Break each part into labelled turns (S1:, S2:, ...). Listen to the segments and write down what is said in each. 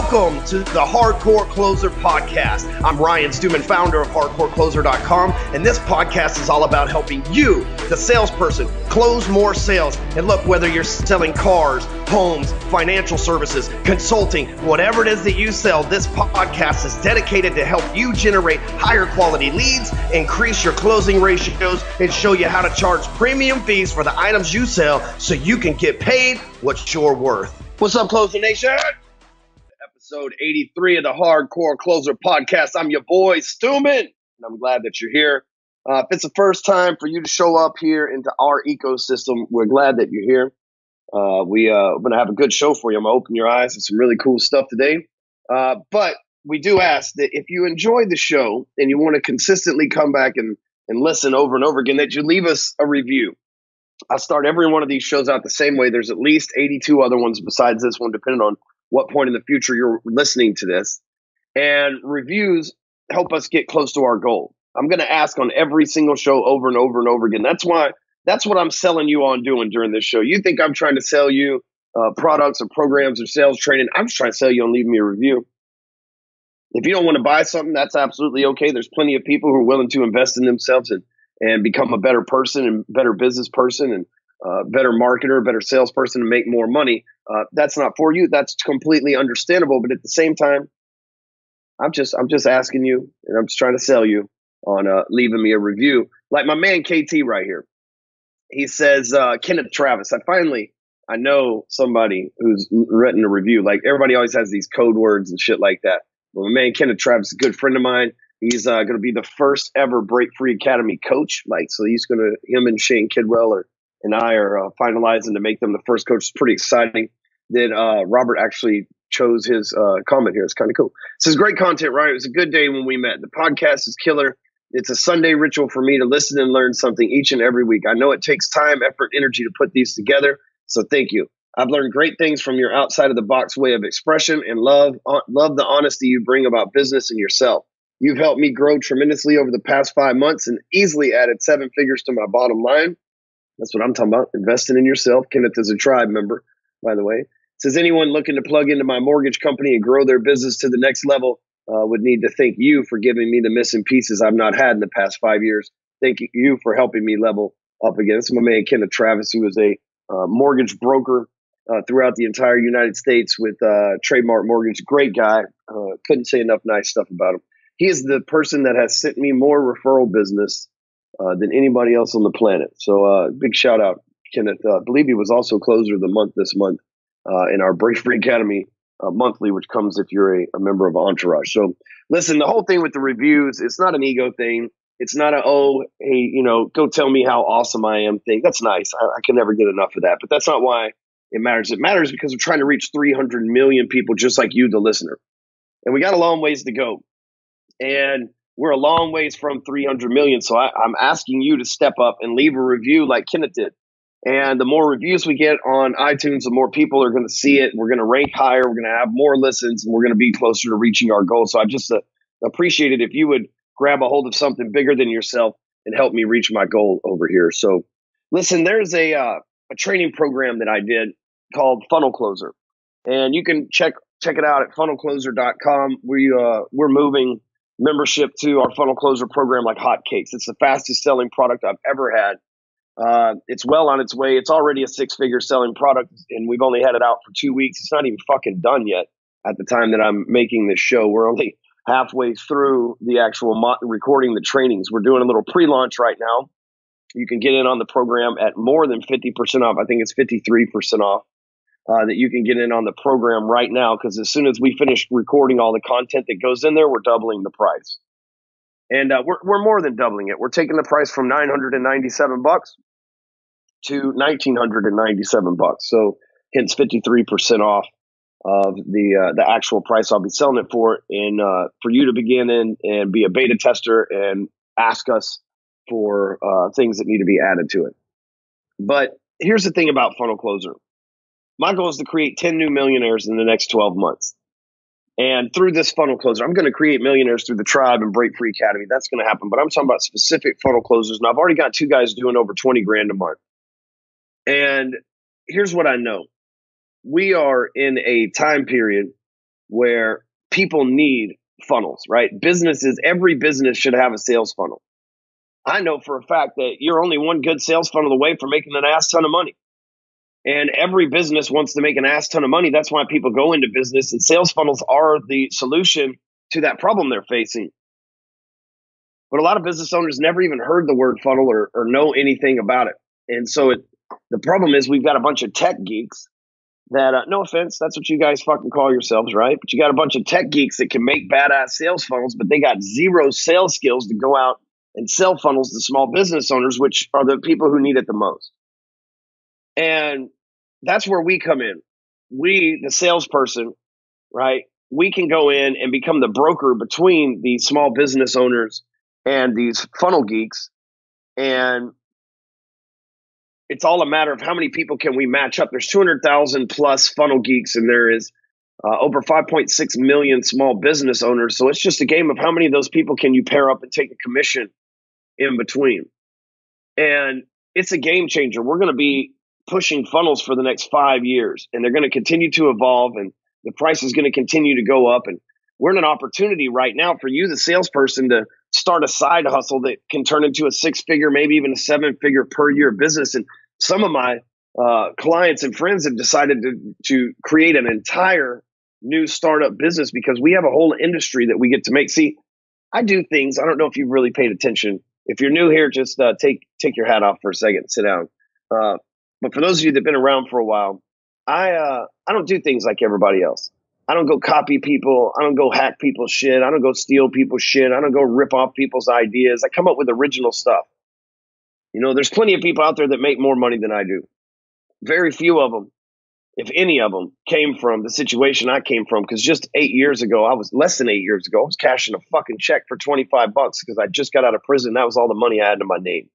S1: Welcome to the Hardcore Closer Podcast. I'm Ryan Stewman, founder of HardcoreCloser.com, and this podcast is all about helping you, the salesperson, close more sales. And look, whether you're selling cars, homes, financial services, consulting, whatever it is that you sell, this podcast is dedicated to help you generate higher quality leads, increase your closing ratios, and show you how to charge premium fees for the items you sell so you can get paid what you're worth. What's up, Closer Nation? Episode 83 of the Hardcore Closer Podcast. I'm your boy, Stewman, and I'm glad that you're here. If it's the first time for you to show up here into our ecosystem, we're glad that you're here. We're going to have a good show for you. I'm going to open your eyes to some really cool stuff today. But we do ask that if you enjoy the show and you want to consistently come back and listen over and over again, that you leave us a review. I start every one of these shows out the same way. There's at least 82 other ones besides this one, depending on what point in the future you're listening to this. And reviews help us get close to our goal. I'm going to ask on every single show over and over and over again. That's what I'm selling you on doing during this show. You think I'm trying to sell you products or programs or sales training. I'm just trying to sell you on leaving me a review. If you don't want to buy something, that's absolutely okay. There's plenty of people who are willing to invest in themselves and become a better person and better business person and better marketer, better salesperson, and make more money. That's not for you. That's completely understandable. But at the same time, I'm just asking you, and I'm just trying to sell you on leaving me a review. Like my man KT right here. He says, Kenneth Travis, I know somebody who's written a review. Like everybody always has these code words and shit like that. But my man Kenneth Travis is a good friend of mine. He's going to be the first ever Break Free Academy coach. So him and Shane Kidwell and I are finalizing to make them the first coach. It's pretty exciting that Robert actually chose his comment here. It's kind of cool. It says, great content, Ryan. It was a good day when we met. The podcast is killer. It's a Sunday ritual for me to listen and learn something each and every week. I know it takes time, effort, energy to put these together. So thank you. I've learned great things from your outside of the box way of expression and love the honesty you bring about business and yourself. You've helped me grow tremendously over the past 5 months and easily added 7 figures to my bottom line. That's what I'm talking about. Investing in yourself. Kenneth is a tribe member, by the way. It says anyone looking to plug into my mortgage company and grow their business to the next level would need to thank you for giving me the missing pieces I've not had in the past 5 years. Thank you for helping me level up again. This is my man Kenneth Travis, who is a mortgage broker throughout the entire United States with Trademark Mortgage. Great guy. Couldn't say enough nice stuff about him. He is the person that has sent me more referral business than anybody else on the planet. So big shout out, Kenneth. I believe he was also closer of the month this month in our Break Free Academy monthly, which comes if you're a member of Entourage. So listen, the whole thing with the reviews, it's not an ego thing. It's not hey, go tell me how awesome I am thing. That's nice. I can never get enough of that. But that's not why it matters. It matters because we're trying to reach 300 million people just like you, the listener. And we got a long ways to go. And we're a long ways from 300 million. So I'm asking you to step up and leave a review like Kenneth did. And the more reviews we get on iTunes, the more people are going to see it. We're going to rank higher. We're going to have more listens, and we're going to be closer to reaching our goal. So I just appreciate it if you would grab a hold of something bigger than yourself and help me reach my goal over here. So listen, there's a training program that I did called Funnel Closer. And you can check it out at funnelcloser.com. We're moving membership to our Funnel Closer program like hotcakes. It's the fastest selling product I've ever had. It's well on its way. It's already a 6-figure selling product, and we've only had it out for 2 weeks. It's not even fucking done yet at the time that I'm making this show. We're only halfway through the actual recording the trainings. We're doing a little pre-launch right now. You can get in on the program at more than 50% off. I think it's 53% off. That you can get in on the program right now, because as soon as we finish recording all the content that goes in there, we're doubling the price. And we're more than doubling it. We're taking the price from $997 to $1,997. So hence 53% off of the actual price I'll be selling it for. And for you to begin in and be a beta tester and ask us for things that need to be added to it. But here's the thing about Funnel Closer. My goal is to create 10 new millionaires in the next 12 months. And through this Funnel Closer, I'm going to create millionaires through the Tribe and Break Free Academy. That's going to happen. But I'm talking about specific funnel closers. And I've already got 2 guys doing over 20 grand a month. And here's what I know. We are in a time period where people need funnels, right? Every business should have a sales funnel. I know for a fact that you're only one good sales funnel away from making an ass ton of money. And every business wants to make an ass ton of money. That's why people go into business, and sales funnels are the solution to that problem they're facing. But a lot of business owners never even heard the word funnel or know anything about it. And so the problem is we've got a bunch of tech geeks that, no offense, that's what you guys fucking call yourselves, right? But you got a bunch of tech geeks that can make badass sales funnels, but they got zero sales skills to go out and sell funnels to small business owners, which are the people who need it the most. And that's where we come in. We, the salesperson, right? We can go in and become the broker between these small business owners and these funnel geeks. And it's all a matter of how many people can we match up. There's 200,000 plus funnel geeks, and there is over 5.6 million small business owners. So it's just a game of how many of those people can you pair up and take a commission in between. And it's a game changer. We're going to be pushing funnels for the next 5 years, and they're going to continue to evolve, and the price is going to continue to go up. And we're in an opportunity right now for you, the salesperson, to start a side hustle that can turn into a 6-figure, maybe even a 7-figure per year business. And some of my clients and friends have decided to create an entire new startup business because we have a whole industry that we get to make. See, I do things. I don't know if you've really paid attention. If you're new here, just take your hat off for a second, sit down. But for those of you that've been around for a while, I don't do things like everybody else. I don't go copy people. I don't go hack people's shit. I don't go steal people's shit. I don't go rip off people's ideas. I come up with original stuff. You know, there's plenty of people out there that make more money than I do. Very few of them, if any of them, came from the situation I came from. Because just 8 years ago, less than 8 years ago, I was cashing a fucking check for $25 because I just got out of prison. That was all the money I had to my name.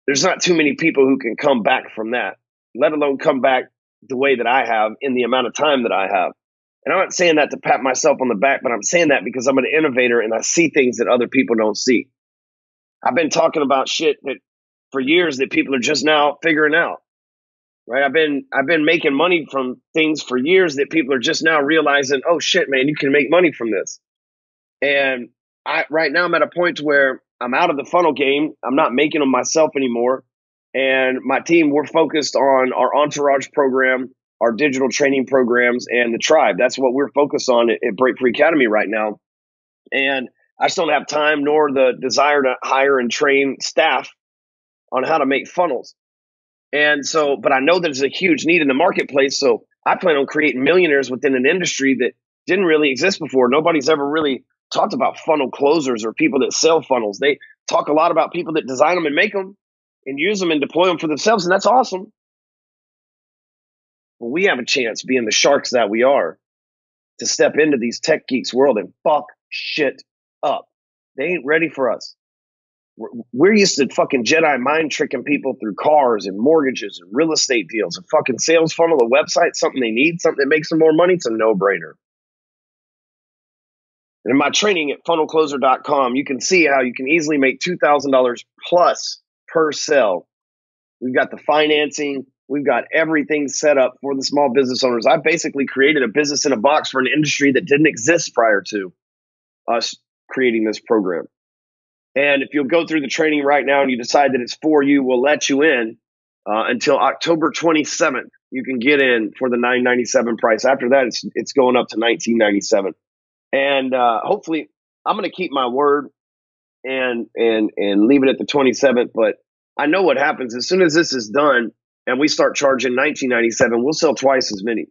S1: There's not too many people who can come back from that, let alone come back the way that I have in the amount of time that I have. And I'm not saying that to pat myself on the back, but I'm saying that because I'm an innovator and I see things that other people don't see. I've been talking about shit that for years that people are just now figuring out, right? I've been making money from things for years that people are just now realizing, oh shit, man, you can make money from this. And right now I'm at a point where I'm out of the funnel game. I'm not making them myself anymore. And my team, we're focused on our Entourage program, our digital training programs, and the tribe. That's what we're focused on at Break Free Academy right now. And I just don't have time nor the desire to hire and train staff on how to make funnels. And so, but I know there's a huge need in the marketplace. So I plan on creating millionaires within an industry that didn't really exist before. Nobody's ever really talked about funnel closers or people that sell funnels. They talk a lot about people that design them and make them and use them and deploy them for themselves. And that's awesome. But we have a chance, being the sharks that we are, to step into these tech geeks world and fuck shit up. They ain't ready for us. We're used to fucking Jedi mind tricking people through cars and mortgages and real estate deals. A fucking sales funnel, a website, something they need, something that makes them more money. It's a no-brainer. And in my training at funnelcloser.com, you can see how you can easily make $2,000 plus per sell. We've got the financing. We've got everything set up for the small business owners. I basically created a business in a box for an industry that didn't exist prior to us creating this program. And if you'll go through the training right now and you decide that it's for you, we'll let you in until October 27th. You can get in for the $997 price. After that, it's going up to $1997. And hopefully, I'm going to keep my word and leave it at the 27th. But I know what happens as soon as this is done and we start charging $1997. We'll sell twice as many.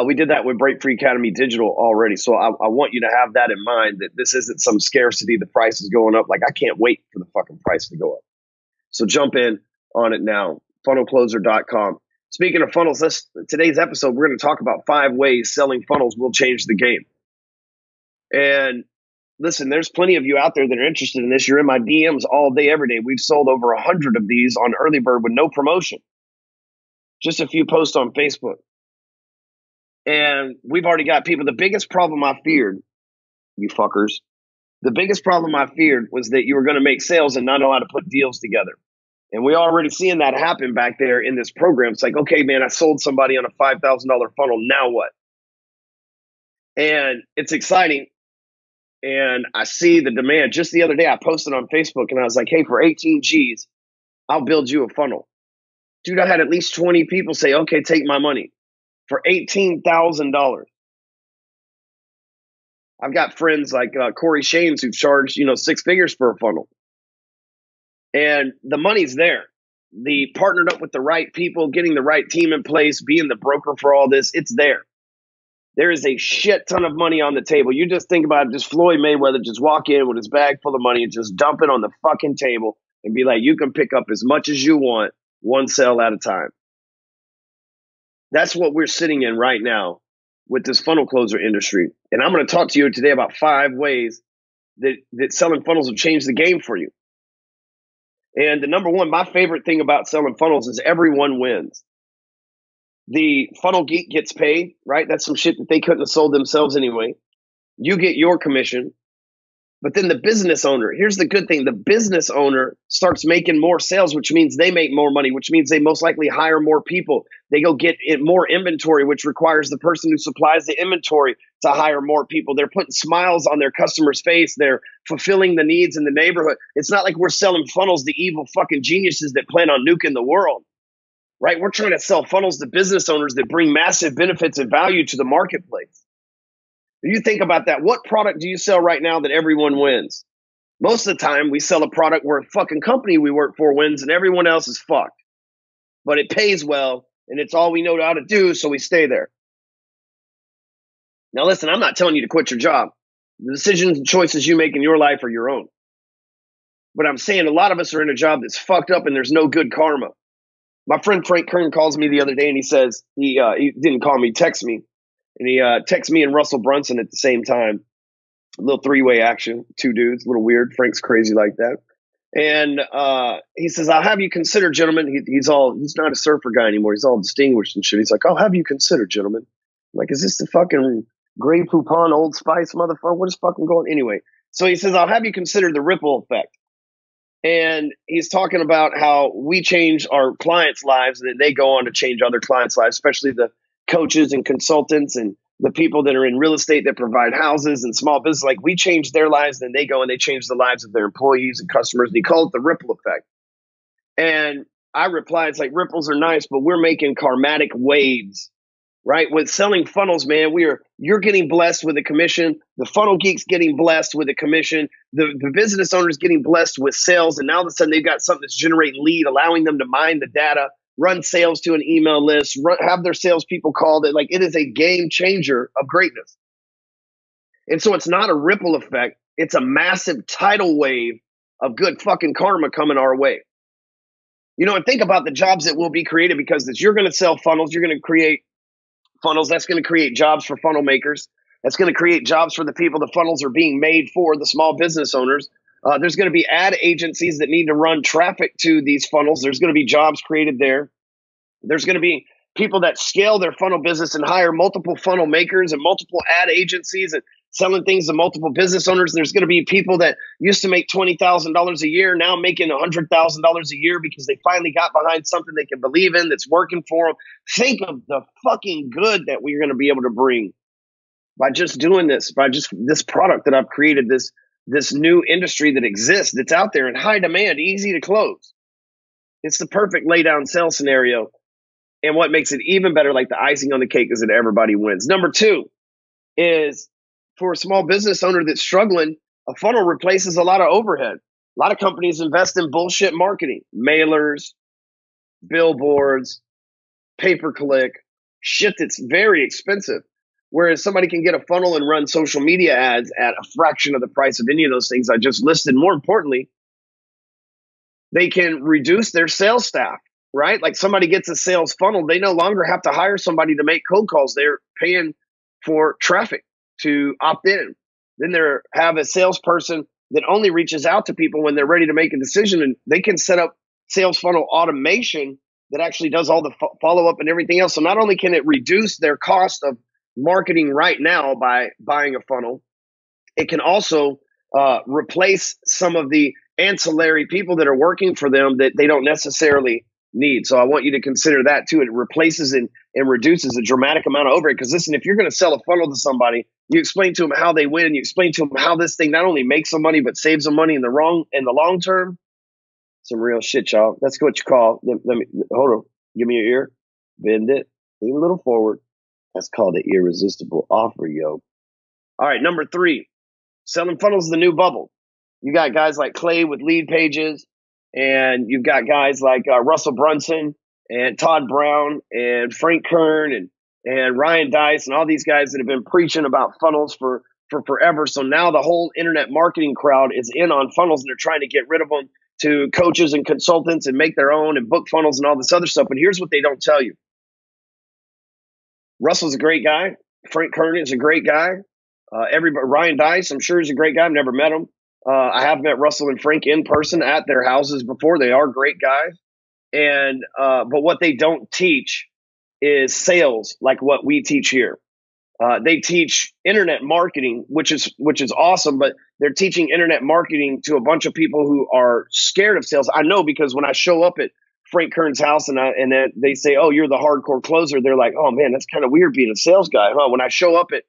S1: We did that with Break Free Academy Digital already. So I want you to have that in mind, that this isn't some scarcity. The price is going up. Like, I can't wait for the fucking price to go up. So jump in on it now. Funnelcloser.com. Speaking of funnels, today's episode, we're going to talk about 5 ways selling funnels will change the game. And listen, there's plenty of you out there that are interested in this. You're in my DMs all day, every day. We've sold over 100 of these on Early Bird with no promotion. Just a few posts on Facebook. And we've already got people. The biggest problem I feared, you fuckers, the biggest problem I feared was that you were going to make sales and not know how to put deals together. And we already seeing that happen back there in this program. It's like, okay, man, I sold somebody on a $5,000 funnel. Now what? And it's exciting. And I see the demand. Just the other day, I posted on Facebook and I was like, hey, for 18 G's, I'll build you a funnel. Dude, I had at least 20 people say, okay, take my money for $18,000. I've got friends like Corey Shanes who charged, 6 figures for a funnel. And the money's there. The partnered up with the right people, getting the right team in place, being the broker for all this, it's there. There is a shit ton of money on the table. You just think about it, just Floyd Mayweather just walk in with his bag full of money and just dump it on the fucking table and be like, you can pick up as much as you want, one sale at a time. That's what we're sitting in right now with this funnel closer industry. And I'm going to talk to you today about 5 ways that selling funnels will change the game for you. And the number one, my favorite thing about selling funnels is everyone wins. The funnel geek gets paid, right? That's some shit that they couldn't have sold themselves anyway. You get your commission. But then the business owner, here's the good thing. The business owner starts making more sales, which means they make more money, which means they most likely hire more people. They go get more inventory, which requires the person who supplies the inventory to hire more people. They're putting smiles on their customer's face. They're fulfilling the needs in the neighborhood. It's not like we're selling funnels to evil fucking geniuses that plan on nuking the world, right? We're trying to sell funnels to business owners that bring massive benefits and value to the marketplace. You think about that. What product do you sell right now that everyone wins? Most of the time, we sell a product where a fucking company we work for wins and everyone else is fucked. But it pays well, and it's all we know how to do, so we stay there. Now, listen, I'm not telling you to quit your job. The decisions and choices you make in your life are your own. But I'm saying a lot of us are in a job that's fucked up and there's no good karma. My friend Frank Kern calls me the other day and he says, he didn't call me, text me. And he texts me and Russell Brunson at the same time. A little 3-way action, 2 dudes, a little weird. Frank's crazy like that. And he says, I'll have you consider, gentlemen. He's not a surfer guy anymore. He's all distinguished and shit. He's like, I'll have you consider, gentlemen. I'm like, is this the fucking Grey Poupon Old Spice motherfucker? What is fucking going? Anyway, so he says, I'll have you consider the ripple effect. And he's talking about how we change our clients' lives and then they go on to change other clients' lives, especially the coaches and consultants and the people that are in real estate that provide houses and small business. Like, we change their lives, then they go and they change the lives of their employees and customers. And he called it the ripple effect. And I replied, it's like, ripples are nice, but we're making karmatic waves, right? With selling funnels, man, you're getting blessed with a commission. The funnel geek's getting blessed with a commission. The business owner's getting blessed with sales. And now all of a sudden they've got something that's generating lead, allowing them to mine the data, run sales to an email list, have their salespeople called it. Like, it is a game changer of greatness. And so it's not a ripple effect. It's a massive tidal wave of good fucking karma coming our way. And think about the jobs that will be created because you're going to sell funnels. You're going to create funnels. That's going to create jobs for funnel makers. That's going to create jobs for the people the funnels are being made for, the small business owners. There's going to be ad agencies that need to run traffic to these funnels. There's going to be jobs created there. There's going to be people that scale their funnel business and hire multiple funnel makers and multiple ad agencies and selling things to multiple business owners. There's going to be people that used to make $20,000 a year, now making $100,000 a year because they finally got behind something they can believe in that's working for them. Think of the fucking good that we're going to be able to bring by just doing this, by just this product that I've created, this new industry that exists, that's out there in high demand, easy to close. It's the perfect lay down sell scenario. And what makes it even better, like the icing on the cake, is that everybody wins. Number 2 is, for a small business owner that's struggling, a funnel replaces a lot of overhead. A lot of companies invest in bullshit marketing, mailers, billboards, pay-per-click, shit that's very expensive. Whereas somebody can get a funnel and run social media ads at a fraction of the price of any of those things I just listed. More importantly, they can reduce their sales staff, right? Like, somebody gets a sales funnel, they no longer have to hire somebody to make cold calls. They're paying for traffic to opt in. Then they have a salesperson that only reaches out to people when they're ready to make a decision, and they can set up sales funnel automation that actually does all the follow-up and everything else. So not only can it reduce their cost of marketing right now by buying a funnel, it can also replace some of the ancillary people that are working for them that they don't necessarily need. So I want you to consider that too. It replaces and reduces a dramatic amount of overhead. Because listen, if you're going to sell a funnel to somebody, you explain to them how they win. You explain to them how this thing not only makes them money, but saves them money in the long term. Some real shit, y'all. That's what you call. Let me hold on. Give me your ear. Bend it. Lean a little forward. That's called an irresistible offer, yo. All right, number 3. Selling funnels is the new bubble. You got guys like Clay with lead pages, and you've got guys like Russell Brunson and Todd Brown and Frank Kern and Ryan Dice and all these guys that have been preaching about funnels for forever. So now the whole internet marketing crowd is in on funnels, and they're trying to get rid of them to coaches and consultants and make their own and book funnels and all this other stuff. But here's what they don't tell you. Russell's a great guy. Frank Kern is a great guy. Ryan Dice, I'm sure, is a great guy. I've never met him. I have met Russell and Frank in person at their houses before. They are great guys. And but what they don't teach is sales like what we teach here. They teach internet marketing, which is awesome, but they're teaching internet marketing to a bunch of people who are scared of sales. I know, because when I show up at Frank Kern's house and then they say, "Oh, you're the hardcore closer," they're like, "Oh man, that's kind of weird being a sales guy, huh?" When I show up at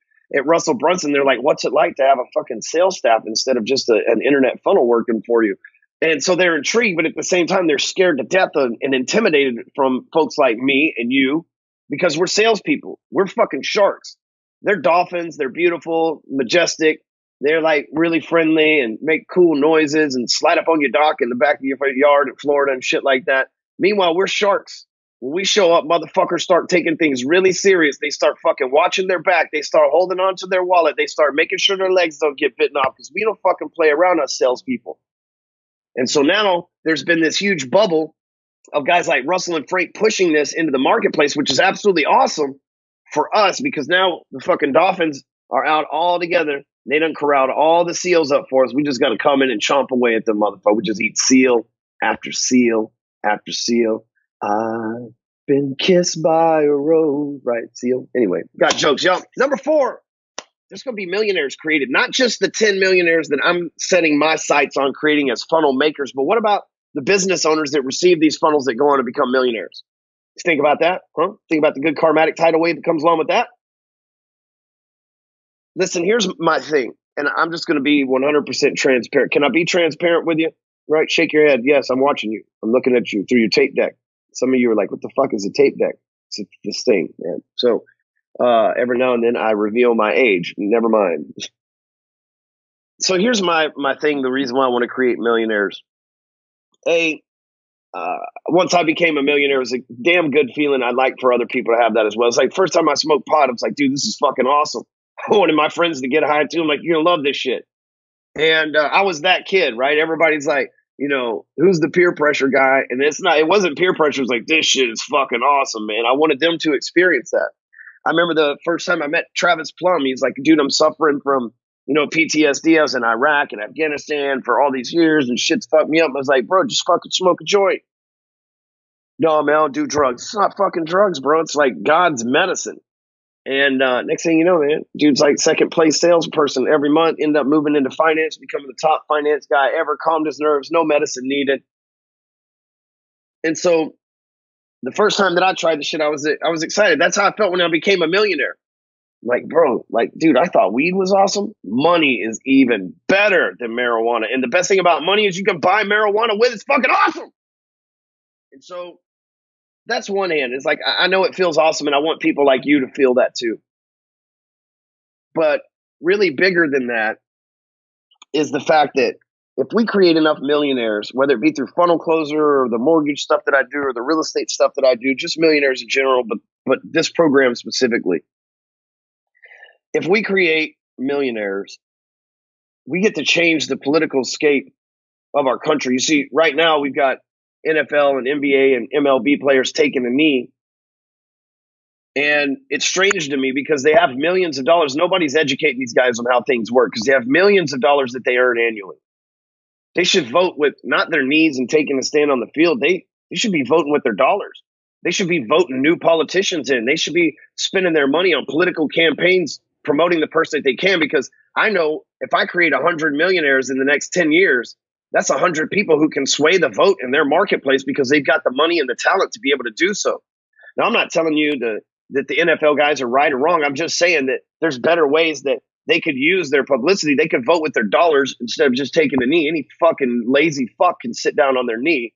S1: Russell Brunson, they're like, "What's it like to have a fucking sales staff instead of just an internet funnel working for you?" And so they're intrigued, but at the same time, they're scared to death and intimidated from folks like me and you, because we're salespeople. We're fucking sharks. They're dolphins. They're beautiful, majestic. They're like really friendly and make cool noises and slide up on your dock in the back of your yard in Florida and shit like that. Meanwhile, we're sharks. When we show up, motherfuckers start taking things really serious. They start fucking watching their back. They start holding on to their wallet. They start making sure their legs don't get bitten off, because we don't fucking play around, us salespeople. And so now there's been this huge bubble of guys like Russell and Frank pushing this into the marketplace, which is absolutely awesome for us, because now the fucking dolphins are out all together. They done corralled all the seals up for us. We just got to come in and chomp away at them motherfuckers. We just eat seal after seal after seal. I've been kissed by a rose, right? Seal. Anyway, got jokes, y'all. Number 4, there's going to be millionaires created, not just the 10 millionaires that I'm setting my sights on creating as funnel makers, but what about the business owners that receive these funnels that go on to become millionaires? Think about that, huh? Think about the good karmatic tidal wave that comes along with that. Listen, here's my thing, and I'm just going to be 100% transparent. Can I be transparent with you? Right? Shake your head. Yes, I'm watching you. I'm looking at you through your tape deck. Some of you are like, what the fuck is a tape deck? It's this thing, right? So every now and then I reveal my age. Never mind. So here's my thing, the reason why I want to create millionaires. Once I became a millionaire, it was a damn good feeling. I'd like for other people to have that as well. It's like first time I smoked pot, I was like, dude, this is fucking awesome. I wanted my friends to get high too. I'm like, you're gonna love this shit. And I was that kid, right? Everybody's like, who's the peer pressure guy? And it wasn't peer pressure. It was like, this shit is fucking awesome, man. I wanted them to experience that. I remember the first time I met Travis Plum. He's like, dude, I'm suffering from, PTSD. I was in Iraq and Afghanistan for all these years and shit's fucked me up. I was like, bro, just fucking smoke a joint. No, man, I don't do drugs. It's not fucking drugs, bro. It's like God's medicine. And next thing you know, man, dude's like second place salesperson every month, ended up moving into finance, becoming the top finance guy ever, calmed his nerves, no medicine needed. And so the first time that I tried the shit, I was excited. That's how I felt when I became a millionaire. Like, bro, dude, I thought weed was awesome. Money is even better than marijuana. And the best thing about money is you can buy marijuana with. It's fucking awesome. And so that's one hand. It's like, I know it feels awesome, and I want people like you to feel that too. But really bigger than that is the fact that if we create enough millionaires, whether it be through funnel closer or the mortgage stuff that I do or the real estate stuff that I do, just millionaires in general, but this program specifically, if we create millionaires, we get to change the political scape of our country. You see, right now we've got NFL and NBA and MLB players taking a knee. And it's strange to me because they have millions of dollars. Nobody's educating these guys on how things work because they have millions of dollars that they earn annually. They should vote with not their knees and taking a stand on the field. They should be voting with their dollars. They should be voting new politicians in. They should be spending their money on political campaigns, promoting the person that they can, because I know if I create 100 millionaires in the next 10 years, That's 100 people who can sway the vote in their marketplace because they've got the money and the talent to be able to do so. Now, I'm not telling you that the NFL guys are right or wrong. I'm just saying that there's better ways that they could use their publicity. They could vote with their dollars instead of just taking a knee. Any fucking lazy fuck can sit down on their knee,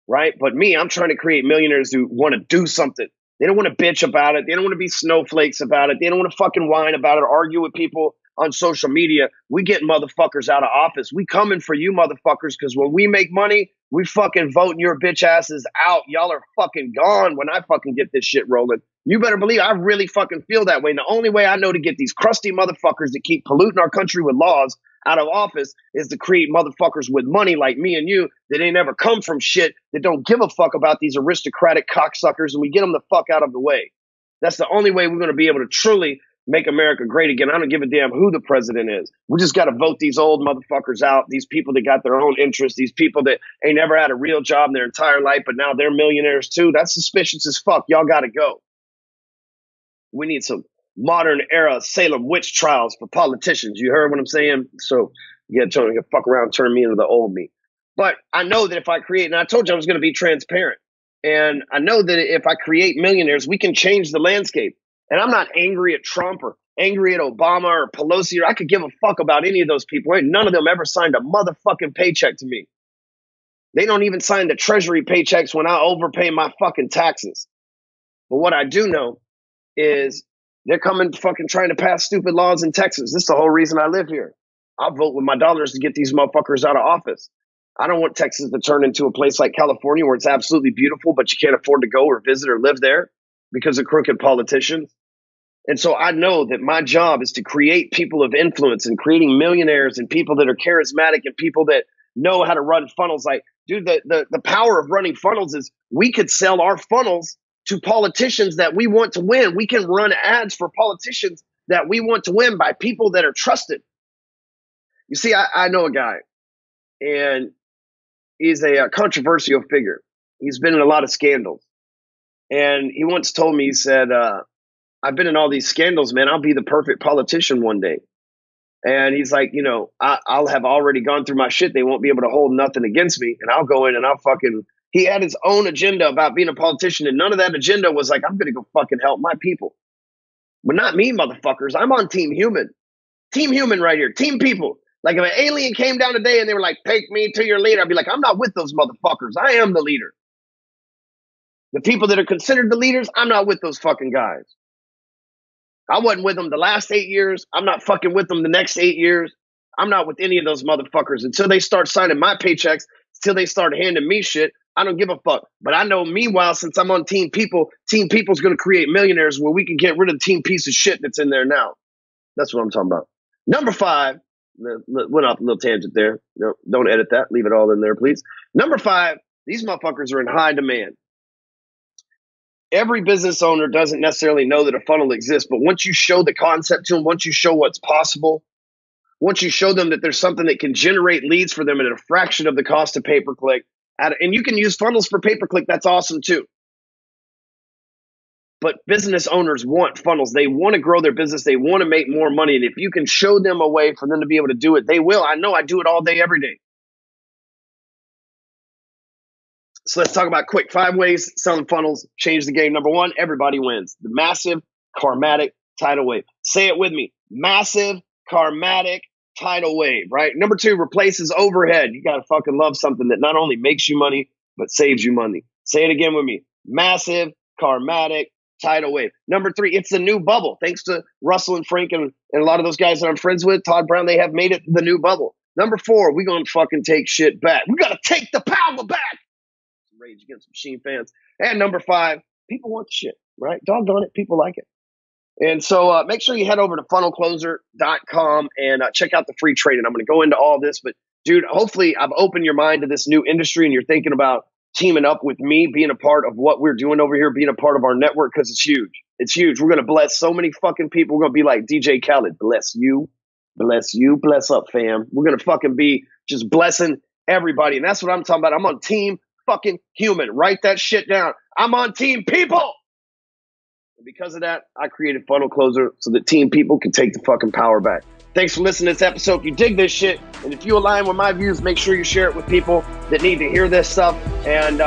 S1: right? But me, I'm trying to create millionaires who want to do something. They don't want to bitch about it. They don't want to be snowflakes about it. They don't want to fucking whine about it or argue with people on social media. We get motherfuckers out of office. We coming for you motherfuckers because when we make money, we fucking voting your bitch asses out. Y'all are fucking gone when I fucking get this shit rolling. You better believe I really fucking feel that way. And the only way I know to get these crusty motherfuckers that keep polluting our country with laws out of office is to create motherfuckers with money like me and you that ain't ever come from shit, that don't give a fuck about these aristocratic cocksuckers, and we get them the fuck out of the way. That's the only way we're going to be able to truly make America great again. I don't give a damn who the president is. We just got to vote these old motherfuckers out, these people that got their own interests, these people that ain't never had a real job in their entire life, but now they're millionaires too. That's suspicious as fuck. Y'all got to go. We need some modern era Salem witch trials for politicians. You heard what I'm saying? So you gotta fuck around and turn me into the old me. But I know that if I create, and I told you I was going to be transparent, and I know that if I create millionaires, we can change the landscape. And I'm not angry at Trump or angry at Obama or Pelosi, or I could give a fuck about any of those people. None of them ever signed a motherfucking paycheck to me. They don't even sign the treasury paychecks when I overpay my fucking taxes. But what I do know is they're coming fucking trying to pass stupid laws in Texas. This is the whole reason I live here. I'll vote with my dollars to get these motherfuckers out of office. I don't want Texas to turn into a place like California where it's absolutely beautiful, but you can't afford to go or visit or live there because of crooked politicians. And so I know that my job is to create people of influence and creating millionaires and people that are charismatic and people that know how to run funnels. Like, dude, the power of running funnels is we could sell our funnels to politicians that we want to win. We can run ads for politicians that we want to win by people that are trusted. You see, I know a guy, and he's a controversial figure. He's been in a lot of scandals. And he once told me, he said, I've been in all these scandals, man. I'll be the perfect politician one day. And he's like, you know, I'll have already gone through my shit. They won't be able to hold nothing against me. And I'll go in and I'll fucking... He had his own agenda about being a politician, and none of that agenda was like, I'm going to go fucking help my people. But not me, motherfuckers. I'm on Team Human. Team Human right here. Team people. Like if an alien came down today and they were like, take me to your leader, I'd be like, I'm not with those motherfuckers. I am the leader. The people that are considered the leaders, I'm not with those fucking guys. I wasn't with them the last 8 years. I'm not fucking with them the next 8 years. I'm not with any of those motherfuckers until they start signing my paychecks, until they start handing me shit. I don't give a fuck. But I know, meanwhile, since I'm on Team People's going to create millionaires where we can get rid of the team piece of shit that's in there now. That's what I'm talking about. Number 5, went off a little tangent there. No, don't edit that. Leave it all in there, please. Number 5, these motherfuckers are in high demand. Every business owner doesn't necessarily know that a funnel exists, but once you show the concept to them, once you show what's possible, once you show them that there's something that can generate leads for them at a fraction of the cost of pay-per-click, and you can use funnels for pay-per-click, that's awesome too. But business owners want funnels. They want to grow their business. They want to make more money. And if you can show them a way for them to be able to do it, they will. I know I do it all day, every day. So let's talk about quick 5 ways selling funnels change the game. Number 1, everybody wins. The massive karmatic tidal wave. Say it with me. Massive karmatic tidal wave, right? Number 2, replaces overhead. You got to fucking love something that not only makes you money, but saves you money. Say it again with me. Massive karmatic tidal wave. Number 3, it's the new bubble. Thanks to Russell and Frank and a lot of those guys that I'm friends with, Todd Brown, they have made it the new bubble. Number 4, we're going to fucking take shit back. We got to take the power back. Rage Against the Machine fans. And number 5, people want shit, right? Doggone it, people like it. And so make sure you head over to funnelcloser.com and check out the free training. I'm going to go into all this, but dude, hopefully I've opened your mind to this new industry and you're thinking about teaming up with me, being a part of what we're doing over here, being a part of our network, because it's huge. It's huge. We're going to bless so many fucking people. We're going to be like DJ Khaled. Bless you. Bless you. Bless up, fam. We're going to fucking be just blessing everybody. And that's what I'm talking about. I'm on Team fucking Human. Write that shit down. I'm on Team People. And because of that, I created Funnel Closer so that Team People can take the fucking power back. Thanks for listening to this episode. If you dig this shit, and if you align with my views, make sure you share it with people that need to hear this stuff. And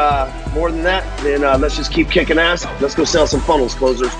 S1: more than that, then let's just keep kicking ass. Let's go sell some funnels, closers.